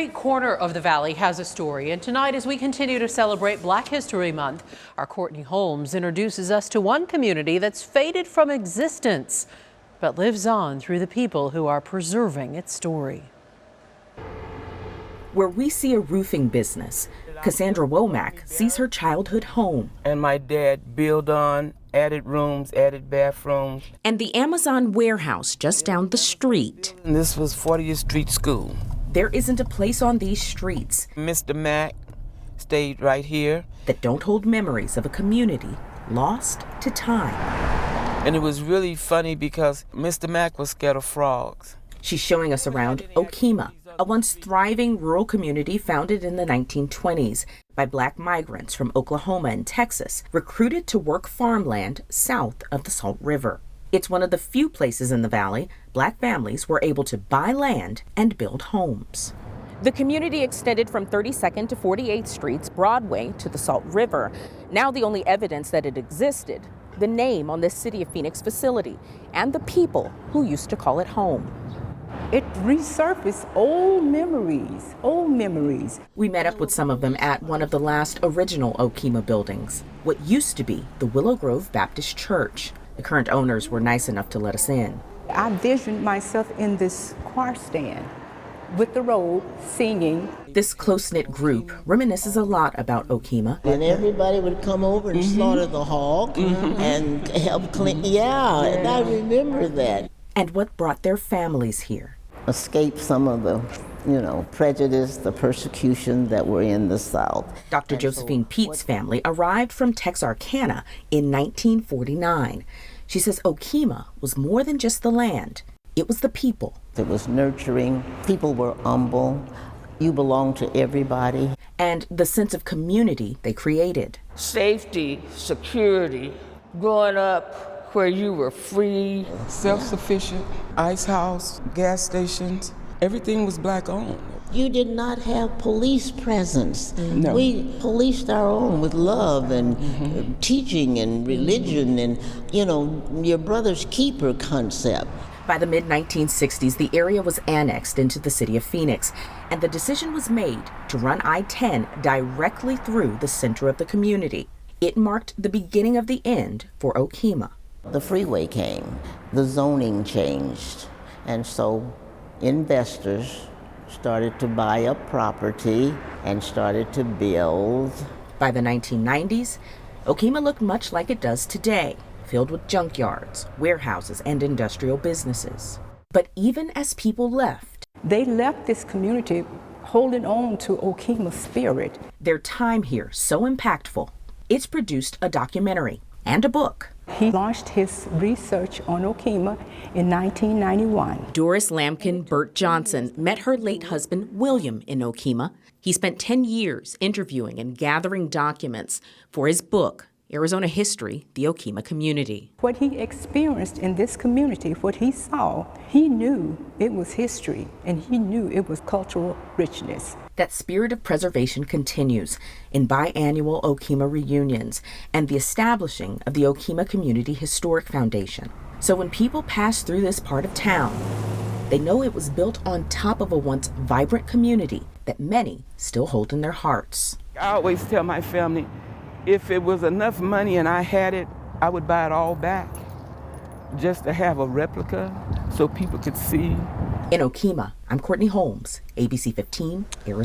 Every corner of the valley has a story, and tonight, as we continue to celebrate Black History Month, our Courtney Holmes introduces us to one community that's faded from existence, but lives on through the people who are preserving its story. Where we see a roofing business, Cassandra Womack sees her childhood home. And my dad built on, added rooms, added bathrooms. And the Amazon warehouse just down the street. And this was 40th Street School. There isn't a place on these streets Mr. Mack stayed right here. that don't hold memories of a community lost to time. And it was really funny because Mr. Mack was scared of frogs. She's showing us around Okemah, a once thriving rural community founded in the 1920s by Black migrants from Oklahoma and Texas, recruited to work farmland south of the Salt River. It's one of the few places in the valley Black families were able to buy land and build homes. The community extended from 32nd to 48th Streets, Broadway to the Salt River. Now the only evidence that it existed, the name on this City of Phoenix facility, and the people who used to call it home. It resurfaced old memories. We met up with some of them at one of the last original Okemah buildings, what used to be the Willow Grove Baptist Church. The current owners were nice enough to let us in. I visioned myself in this choir stand with the robe singing. This close-knit group reminisces a lot about Okemah. And everybody would come over and slaughter the hog and help clean. Yeah, and I remember that. And what brought their families here. Escape some of the, prejudice, the persecution that were in the South. Dr. Josephine Pete's family arrived from Texarkana in 1949. She says Okemah was more than just the land. It was the people. It was nurturing. People were humble. You belong to everybody. And the sense of community they created. Safety, security, growing up where you were free. Self-sufficient, ice house, gas stations, everything was Black owned. You did not have police presence. No. We policed our own with love and teaching and religion and, your brother's keeper concept. By the mid-1960s, the area was annexed into the city of Phoenix, and the decision was made to run I-10 directly through the center of the community. It marked the beginning of the end for Okemah. The freeway came, the zoning changed, and so investors started to buy up property and started to build. By the 1990s, Okemah looked much like it does today, filled with junkyards, warehouses, and industrial businesses. But even as people left, They left this community holding on to Okemah's spirit. their time here so impactful, it's produced a documentary and a book. He launched his research on Okemah in 1991. Doris Lampkin Burt Johnson met her late husband, William, in Okemah. He spent 10 years interviewing and gathering documents for his book, Arizona History, the Okemah Community. What he experienced in this community, what he saw, he knew it was history, and he knew it was cultural richness. That spirit of preservation continues in biannual Okemah reunions and the establishing of the Okemah Community Historic Foundation. So when people pass through this part of town, they know it was built on top of a once vibrant community that many still hold in their hearts. I always tell my family, if it was enough money and I had it, I would buy it all back just to have a replica so people could see. In Okemah, I'm Courtney Holmes, ABC 15, Arizona.